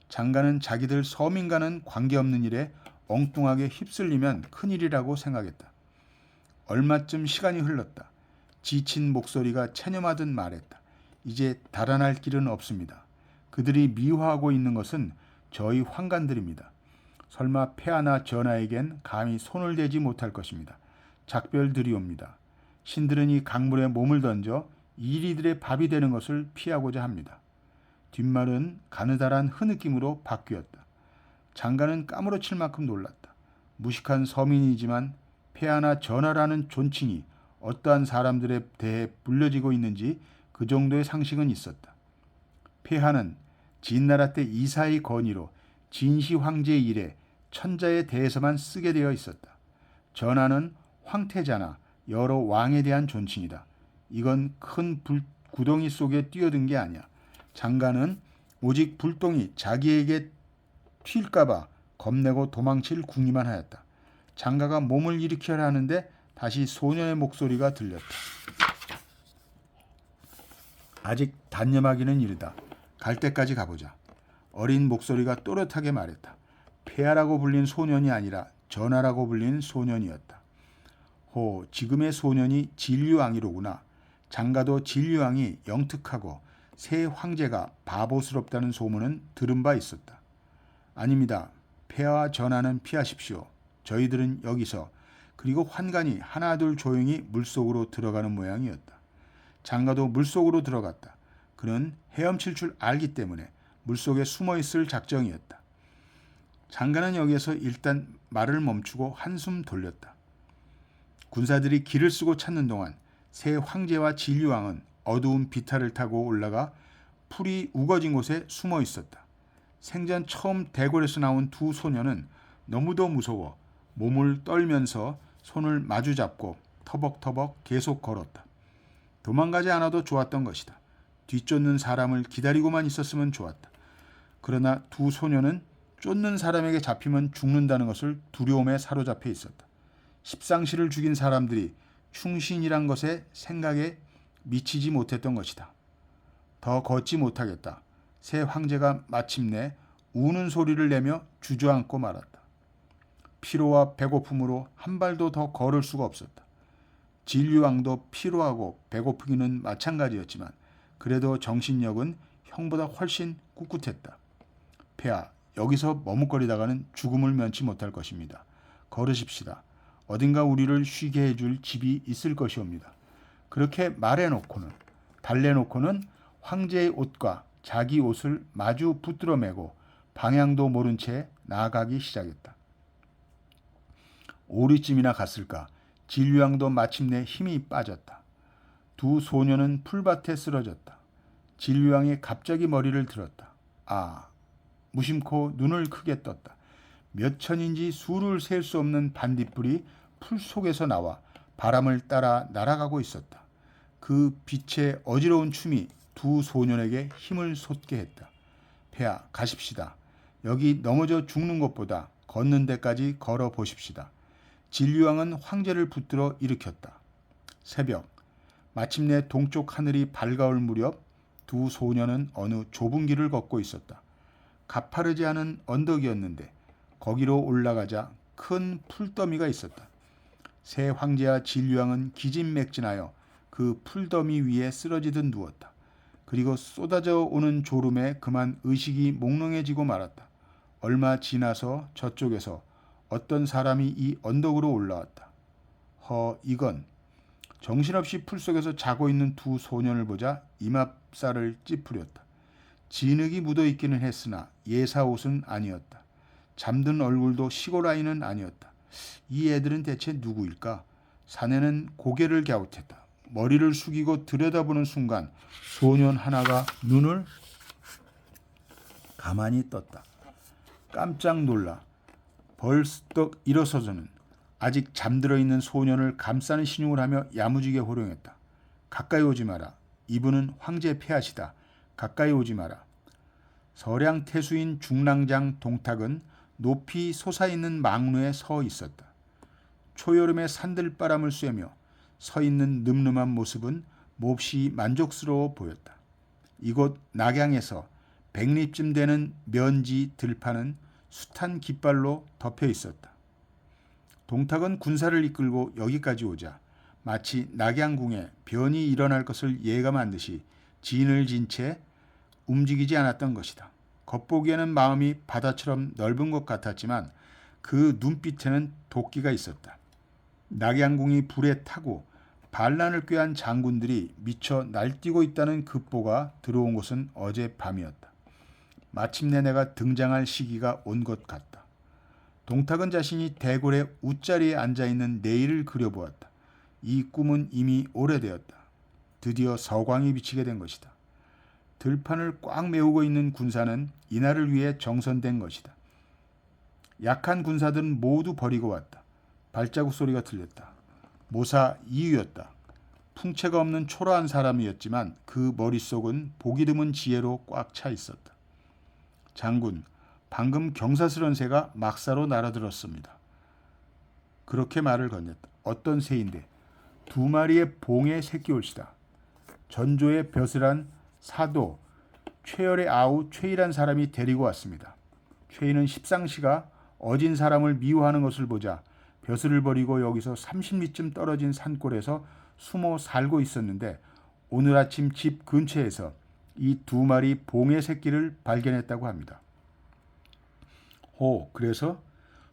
장가는 자기들 서민과는 관계없는 일에 엉뚱하게 휩쓸리면 큰일이라고 생각했다. 얼마쯤 시간이 흘렀다. 지친 목소리가 체념하듯 말했다. 이제 달아날 길은 없습니다. 그들이 미화하고 있는 것은 저희 환관들입니다. 설마 폐하나 전하에겐 감히 손을 대지 못할 것입니다. 작별드리옵니다. 신들은 이 강물에 몸을 던져 이리들의 밥이 되는 것을 피하고자 합니다. 뒷말은 가느다란 흐느낌으로 바뀌었다. 장가는 까무러칠 만큼 놀랐다. 무식한 서민이지만 폐하나 전하라는 존칭이 어떠한 사람들에 대해 불려지고 있는지 그 정도의 상식은 있었다. 폐하는 진나라 때 이사의 건의로 진시 황제 이래 천자에 대해서만 쓰게 되어 있었다. 전하는 황태자나 여러 왕에 대한 존칭이다. 이건 큰 구덩이 속에 뛰어든 게 아니야. 장가는 오직 불똥이 자기에게 튈까봐 겁내고 도망칠 궁리만 하였다. 장가가 몸을 일으켜야 하는데 다시 소년의 목소리가 들렸다. 아직 단념하기는 이르다. 갈 때까지 가보자. 어린 목소리가 또렷하게 말했다. 폐하라고 불린 소년이 아니라 전하라고 불린 소년이었다. 지금의 소년이 진류왕이로구나. 장가도 진류왕이 영특하고 새 황제가 바보스럽다는 소문은 들은 바 있었다. 아닙니다. 폐하와 전하는 피하십시오. 저희들은 여기서. 그리고 환관이 하나둘 조용히 물속으로 들어가는 모양이었다. 장가도 물속으로 들어갔다. 그는 헤엄칠 줄 알기 때문에 물속에 숨어있을 작정이었다. 장가는 여기에서 일단 말을 멈추고 한숨 돌렸다. 군사들이 길을 쓰고 찾는 동안 새 황제와 진류왕은 어두운 비탈을 타고 올라가 풀이 우거진 곳에 숨어 있었다. 생전 처음 대궐에서 나온 두 소녀는 너무도 무서워 몸을 떨면서 손을 마주 잡고 터벅터벅 계속 걸었다. 도망가지 않아도 좋았던 것이다. 뒤쫓는 사람을 기다리고만 있었으면 좋았다. 그러나 두 소녀는 쫓는 사람에게 잡히면 죽는다는 것을 두려움에 사로잡혀 있었다. 십상시를 죽인 사람들이 충신이란 것에 생각에 미치지 못했던 것이다. 더 걷지 못하겠다. 새 황제가 마침내 우는 소리를 내며 주저앉고 말았다. 피로와 배고픔으로 한 발도 더 걸을 수가 없었다. 진류왕도 피로하고 배고프기는 마찬가지였지만 그래도 정신력은 형보다 훨씬 꿋꿋했다. 폐하, 여기서 머뭇거리다가는 죽음을 면치 못할 것입니다. 걸으십시다. 어딘가 우리를 쉬게 해줄 집이 있을 것이옵니다. 그렇게 달래놓고는 황제의 옷과 자기 옷을 마주 붙들어 매고 방향도 모른 채 나아가기 시작했다. 오리쯤이나 갔을까. 진류왕도 마침내 힘이 빠졌다. 두 소녀는 풀밭에 쓰러졌다. 진류왕이 갑자기 머리를 들었다. 무심코 눈을 크게 떴다. 몇 천인지 수를 셀 수 없는 반딧불이 풀 속에서 나와 바람을 따라 날아가고 있었다. 그 빛의 어지러운 춤이 두 소년에게 힘을 솟게 했다. 폐하, 가십시다. 여기 넘어져 죽는 것보다 걷는 데까지 걸어 보십시다. 진류왕은 황제를 붙들어 일으켰다. 새벽, 마침내 동쪽 하늘이 밝아올 무렵 두 소녀는 어느 좁은 길을 걷고 있었다. 가파르지 않은 언덕이었는데 거기로 올라가자 큰 풀더미가 있었다. 새 황제와 진류왕은 기진맥진하여 그 풀더미 위에 쓰러지듯 누웠다. 그리고 쏟아져 오는 졸음에 그만 의식이 몽롱해지고 말았다. 얼마 지나서 저쪽에서 어떤 사람이 이 언덕으로 올라왔다. 이건 정신없이 풀속에서 자고 있는 두 소년을 보자 이맙살을 찌푸렸다. 진흙이 묻어있기는 했으나 예사 옷은 아니었다. 잠든 얼굴도 시골 아이는 아니었다. 이 애들은 대체 누구일까? 사내는 고개를 갸웃했다. 머리를 숙이고 들여다보는 순간 소년 하나가 눈을 가만히 떴다. 깜짝 놀라 벌떡 일어서서는 아직 잠들어 있는 소년을 감싸는 신용을 하며 야무지게 호령했다. 가까이 오지 마라. 이분은 황제 폐하시다. 가까이 오지 마라. 서량태수인 중랑장 동탁은 높이 솟아있는 망루에 서 있었다. 초여름의 산들바람을 쐬며 서 있는 늠름한 모습은 몹시 만족스러워 보였다. 이곳 낙양에서 100리쯤 되는 면지 들판은 숱한 깃발로 덮여 있었다. 동탁은 군사를 이끌고 여기까지 오자 마치 낙양궁에 변이 일어날 것을 예감한 듯이 진을 진 채 움직이지 않았던 것이다. 겉보기에는 마음이 바다처럼 넓은 것 같았지만 그 눈빛에는 도끼가 있었다. 낙양궁이 불에 타고 반란을 꾀한 장군들이 미쳐 날뛰고 있다는 급보가 들어온 것은 어젯밤이었다. 마침내 내가 등장할 시기가 온 것 같다. 동탁은 자신이 대궐의 웃자리에 앉아있는 내일을 그려보았다. 이 꿈은 이미 오래되었다. 드디어 서광이 비치게 된 것이다. 들판을 꽉 메우고 있는 군사는 이날을 위해 정선된 것이다. 약한 군사들은 모두 버리고 왔다. 발자국 소리가 들렸다. 모사 이유였다. 풍채가 없는 초라한 사람이었지만 그 머릿속은 보기 드문 지혜로 꽉 차 있었다. 장군, 방금 경사스런 새가 막사로 날아들었습니다. 그렇게 말을 건넸다. 어떤 새인데? 2마리의 봉의 새끼올시다. 전조의 벼슬한 사도 최열의 아우 최이란 사람이 데리고 왔습니다. 최이는 십상시가 어진 사람을 미워하는 것을 보자 벼슬을 버리고 여기서 30리쯤 떨어진 산골에서 숨어 살고 있었는데 오늘 아침 집 근처에서 이 2마리 봉의 새끼를 발견했다고 합니다. 그래서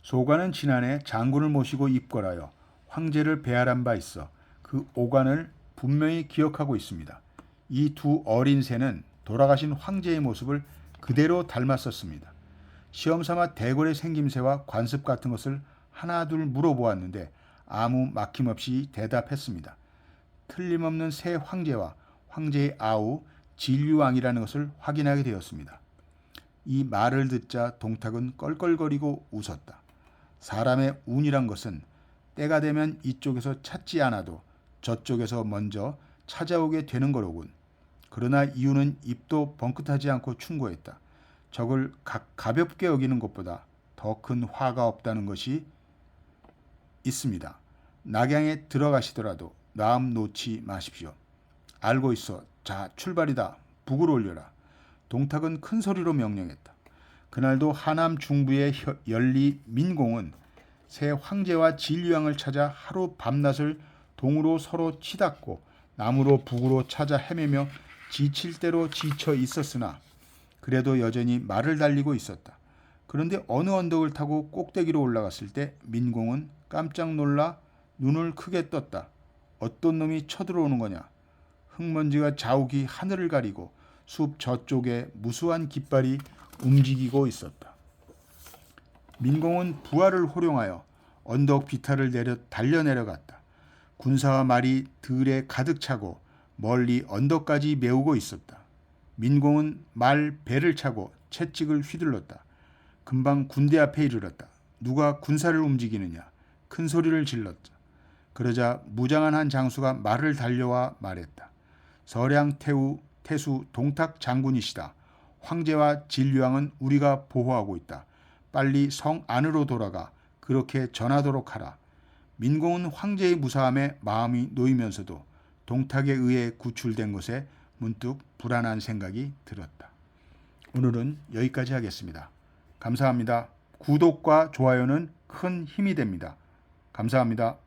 소관은 지난해 장군을 모시고 입궐하여 황제를 배할한 바 있어 그 오관을 분명히 기억하고 있습니다. 이 2 어린 새는 돌아가신 황제의 모습을 그대로 닮았었습니다. 시험삼아 대궐의 생김새와 관습 같은 것을 하나둘 물어보았는데 아무 막힘없이 대답했습니다. 틀림없는 새 황제와 황제의 아우 진류왕이라는 것을 확인하게 되었습니다. 이 말을 듣자 동탁은 껄껄거리고 웃었다. 사람의 운이란 것은 때가 되면 이쪽에서 찾지 않아도 저쪽에서 먼저 찾아오게 되는 거로군. 그러나 이유는 입도 벙긋하지 않고 충고했다. 적을 가볍게 여기는 것보다 더 큰 화가 없다는 것이 있습니다. 낙양에 들어가시더라도 마음 놓지 마십시오. 알고 있어. 자, 출발이다. 북을 올려라. 동탁은 큰 소리로 명령했다. 그날도 하남 중부의 연리 민공은 새 황제와 진류왕을 찾아 하루 밤낮을 동으로 서로 치닫고 남으로 북으로 찾아 헤매며 지칠 대로 지쳐 있었으나 그래도 여전히 말을 달리고 있었다. 그런데 어느 언덕을 타고 꼭대기로 올라갔을 때 민공은 깜짝 놀라 눈을 크게 떴다. 어떤 놈이 쳐들어오는 거냐. 흙먼지가 자욱이 하늘을 가리고 숲 저쪽에 무수한 깃발이 움직이고 있었다. 민공은 부하를 호령하여 언덕 비탈을 달려 내려갔다. 군사와 말이 들에 가득 차고 멀리 언덕까지 메우고 있었다. 민공은 말 배를 차고 채찍을 휘둘렀다. 금방 군대 앞에 이르렀다. 누가 군사를 움직이느냐. 큰 소리를 질렀다. 그러자 무장한 한 장수가 말을 달려와 말했다. 서량 태수 동탁 장군이시다. 황제와 진류왕은 우리가 보호하고 있다. 빨리 성 안으로 돌아가 그렇게 전하도록 하라. 민공은 황제의 무사함에 마음이 놓이면서도 동탁에 의해 구출된 것에 문득 불안한 생각이 들었다. 오늘은 여기까지 하겠습니다. 감사합니다. 구독과 좋아요는 큰 힘이 됩니다. 감사합니다.